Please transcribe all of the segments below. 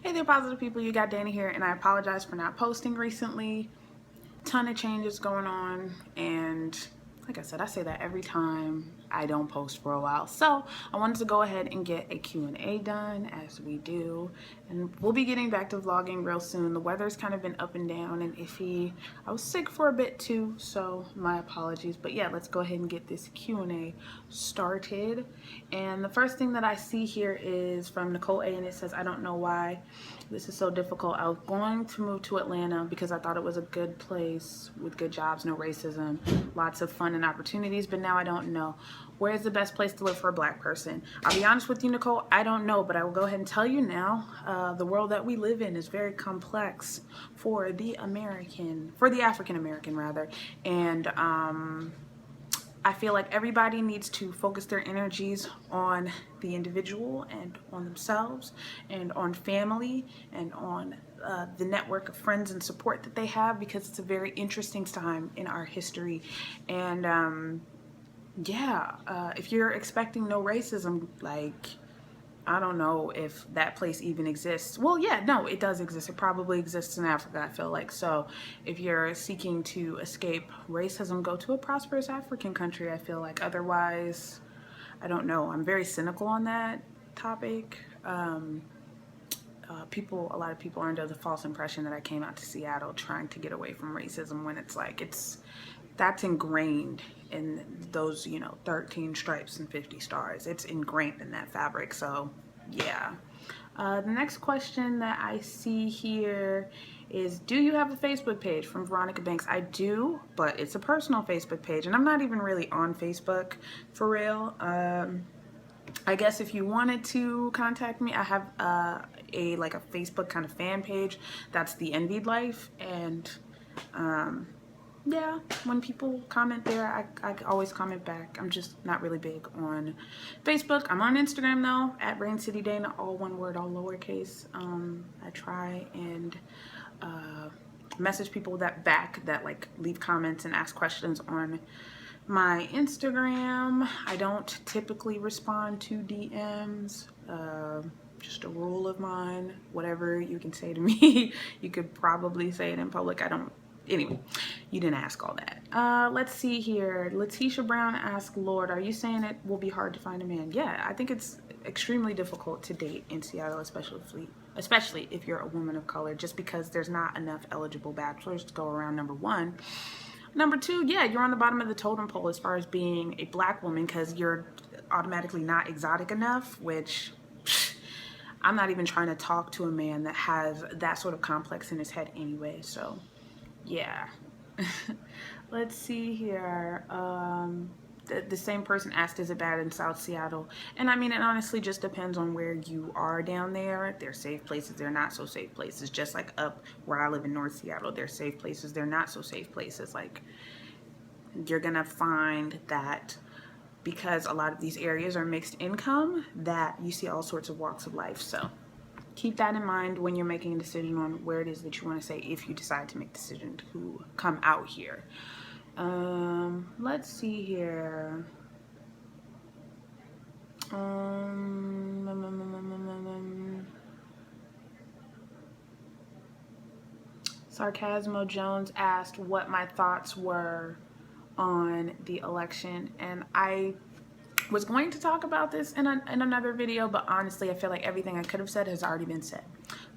Hey there, positive people. You got Dana here, and I apologize for not posting recently. Ton of changes going on, and like I said, I say that every time I don't post for a while. So I wanted to go ahead and get a Q&A done, as we do, and we'll be getting back to vlogging real soon. The weather's kind of been up and down and iffy. I was sick for a bit too, so my apologies. But yeah, let's go ahead and get this Q&A started. And the first thing that I see here is from Nicole A, and it says, I don't know why this is so difficult. I was going to move to Atlanta because I thought it was a good place with good jobs, no racism, lots of fun and opportunities, but now I don't know. Where is the best place to live for a black person? I'll be honest with you, Nicole, I don't know, but I will go ahead and tell you now, the world that we live in is very complex for the African American rather, and I feel like everybody needs to focus their energies on the individual and on themselves and on family and on the network of friends and support that they have, because it's a very interesting time in our history. And if you're expecting no racism, like, I don't know if that place even exists. Well, yeah, no, it does exist. It probably exists in Africa, I feel like. So if you're seeking to escape racism, go to a prosperous African country, I feel like. Otherwise, I don't know. I'm very cynical on that topic. A lot of people are under the false impression that I came out to Seattle trying to get away from racism, when it's like, that's ingrained in those, 13 stripes and 50 stars. It's ingrained in that fabric. So yeah. The next question that I see here is, do you have a Facebook page? From Veronica Banks. I do, but it's a personal Facebook page, and I'm not even really on Facebook for real. I guess if you wanted to contact me, I have a Facebook kind of fan page. That's The Envied Life, and yeah, when people comment there, I always comment back. I'm just not really big on Facebook. I'm on Instagram though, at RainCityDana, all one word, all lowercase. I try and message people that like leave comments and ask questions on my Instagram. I don't typically respond to DMs. Just a rule of mine. Whatever you can say to me, you could probably say it in public. Anyway, you didn't ask all that. Let's see here. Letitia Brown asked, Lord, are you saying it will be hard to find a man? Yeah, I think it's extremely difficult to date in Seattle, especially if you're a woman of color, just because there's not enough eligible bachelors to go around, number one. Number two, yeah, you're on the bottom of the totem pole as far as being a black woman, because you're automatically not exotic enough, which I'm not even trying to talk to a man that has that sort of complex in his head anyway, so yeah. Let's see here. The same person asked, is it bad in South Seattle? And I mean, it honestly just depends on where you are down there. There's safe places, they're not so safe places. Just like up where I live in North Seattle, there's safe places, they're not so safe places. Like, you're gonna find that because a lot of these areas are mixed income, that you see all sorts of walks of life. So keep that in mind when you're making a decision on where it is that you want to stay, if you decide to make a decision to come out here. Let's see here. Sarcasmo Jones asked what my thoughts were on the election, and I was going to talk about this in another video, but honestly, I feel like everything I could have said has already been said.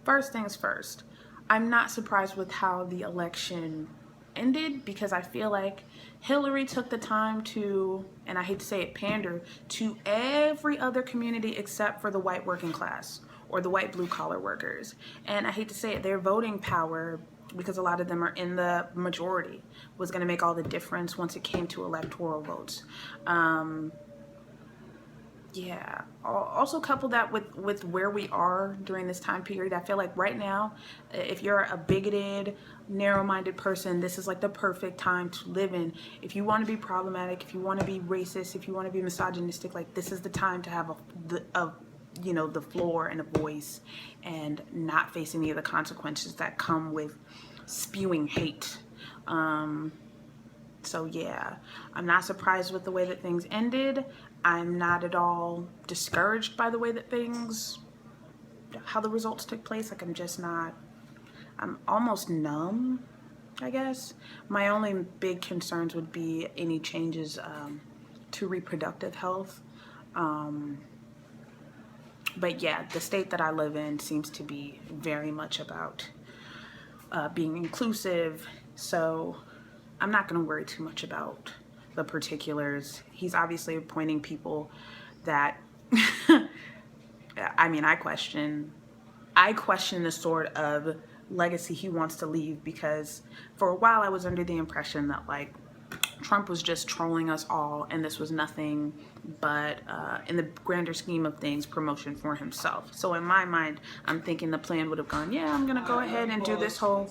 First things first, I'm not surprised with how the election ended, because I feel like Hillary took the time to, and I hate to say it, pander to every other community except for the white working class or the white blue collar workers. And I hate to say it, their voting power, because a lot of them are in the majority, was going to make all the difference once it came to electoral votes. Yeah, also couple that with where we are during this time period. I feel like right now, if you're a bigoted, narrow-minded person, this is like the perfect time to live in. If you want to be problematic, if you want to be racist, if you want to be misogynistic, like, this is the time to have the floor and a voice, and not face any of the consequences that come with spewing hate. So yeah, I'm not surprised with the way that things ended. I'm not at all discouraged by the way that things how the results took place. Like, I'm almost numb, I guess. My only big concerns would be any changes to reproductive health. But yeah, the state that I live in seems to be very much about being inclusive. So I'm not going to worry too much about the particulars. He's obviously appointing people that, I mean, I question the sort of legacy he wants to leave, because for a while I was under the impression that like Trump was just trolling us all and this was nothing but in the grander scheme of things, promotion for himself. So in my mind, I'm thinking the plan would have gone, yeah, I'm gonna go ahead and do this whole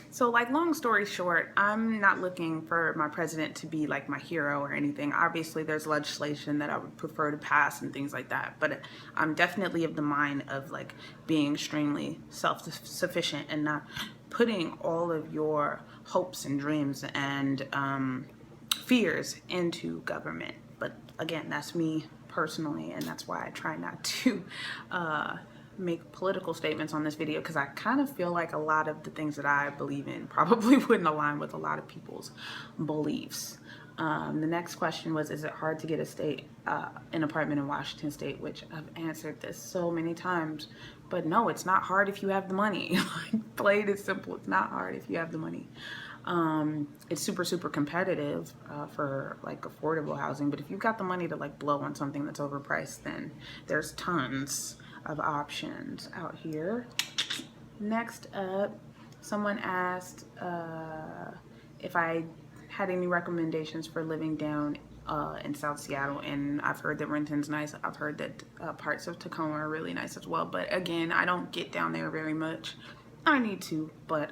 so like, long story short, I'm not looking for my president to be like my hero or anything. Obviously there's legislation that I would prefer to pass and things like that, but I'm definitely of the mind of like being extremely self-sufficient and not putting all of your hopes and dreams and fears into government. But again, that's me personally, and that's why I try not to make political statements on this video, because I kind of feel like a lot of the things that I believe in probably wouldn't align with a lot of people's beliefs. The next question was, is it hard to get an apartment in Washington State? Which I've answered this so many times, but no, it's not hard if you have the money. Like, plain and simple, it's not hard if you have the money. It's super competitive for like affordable housing, but if you've got the money to like blow on something that's overpriced, then there's tons of options out here. Next up, someone asked if I had any recommendations for living down in South Seattle, and I've heard that Renton's nice. I've heard that parts of Tacoma are really nice as well, but again, I don't get down there very much. I need to, but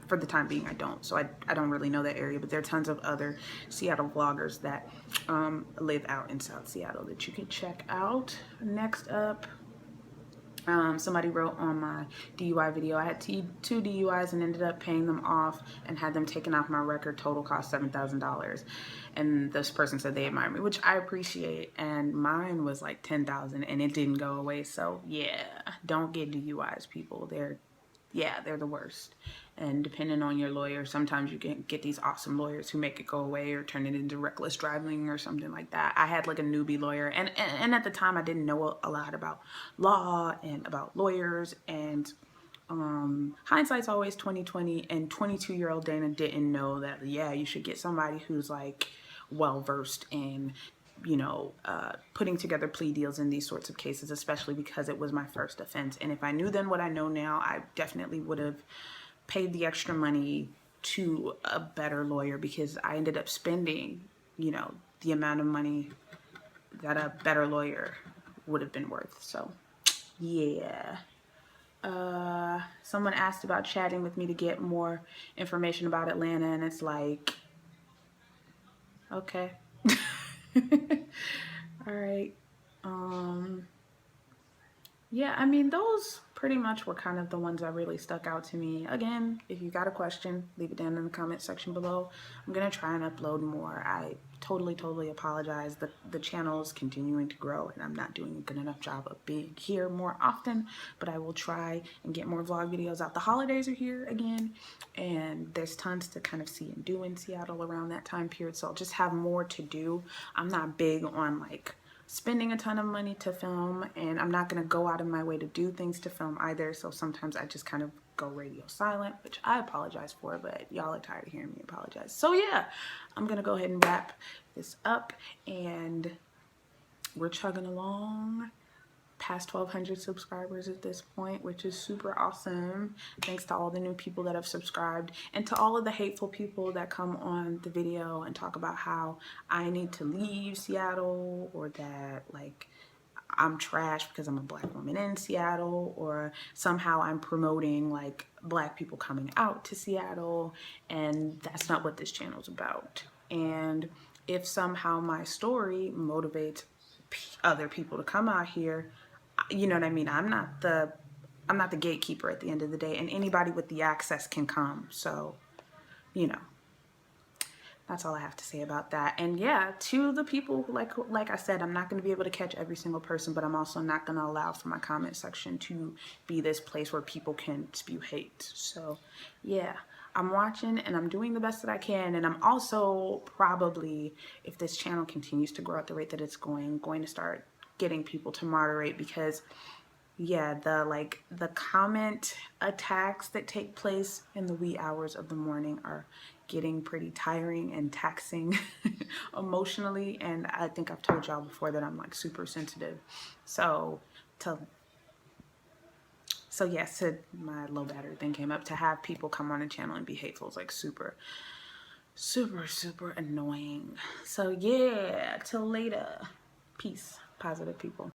for the time being, I don't. So I don't really know that area, but there are tons of other Seattle vloggers that live out in South Seattle that you can check out. Next up, somebody wrote on my DUI video, I had two DUIs and ended up paying them off and had them taken off my record. Total cost $7,000. And this person said they admire me, which I appreciate. And mine was like $10,000 and it didn't go away. So yeah, don't get DUIs, people. They're the worst. And depending on your lawyer, sometimes you can get these awesome lawyers who make it go away or turn it into reckless driving or something like that. I had like a newbie lawyer, and at the time I didn't know a lot about law and about lawyers, and hindsight's always 20/20, and 22-year-old Dana didn't know that, yeah, you should get somebody who's like well-versed in, you know, putting together plea deals in these sorts of cases, especially because it was my first offense. And if I knew then what I know now, I definitely would have paid the extra money to a better lawyer, because I ended up spending, you know, the amount of money that a better lawyer would have been worth. So yeah. Someone asked about chatting with me to get more information about Atlanta, and it's like, okay. All right. Yeah, I mean, those pretty much were kind of the ones that really stuck out to me. Again, if you got a question, leave it down in the comment section below. I'm gonna try and upload more. I totally apologize. The channel is continuing to grow and I'm not doing a good enough job of being here more often, but I will try and get more vlog videos out. The holidays are here again, and there's tons to kind of see and do in Seattle around that time period, so I'll just have more to do. I'm not big on like spending a ton of money to film, and I'm not gonna go out of my way to do things to film either, so sometimes I just kind of go radio silent, which I apologize for, but y'all are tired of hearing me apologize. So yeah, I'm gonna go ahead and wrap this up, and we're chugging along past 1,200 subscribers at this point, which is super awesome. Thanks to all the new people that have subscribed, and to all of the hateful people that come on the video and talk about how I need to leave Seattle, or that like I'm trash because I'm a black woman in Seattle, or somehow I'm promoting like black people coming out to Seattle, and that's not what this channel is about. And if somehow my story motivates other people to come out here, you know what I mean? I'm not the gatekeeper at the end of the day, and anybody with the access can come. So, you know, that's all I have to say about that. And yeah, to the people who, like I said, I'm not going to be able to catch every single person, but I'm also not going to allow for my comment section to be this place where people can spew hate. So yeah, I'm watching and I'm doing the best that I can. And I'm also probably, if this channel continues to grow at the rate that it's going to start getting people to moderate, because yeah, the comment attacks that take place in the wee hours of the morning are getting pretty tiring and taxing emotionally. And I think I've told y'all before that I'm like super sensitive. So yes, my low battery thing came up. To have people come on the channel and be hateful is like super annoying. So yeah, till later. Peace, positive people.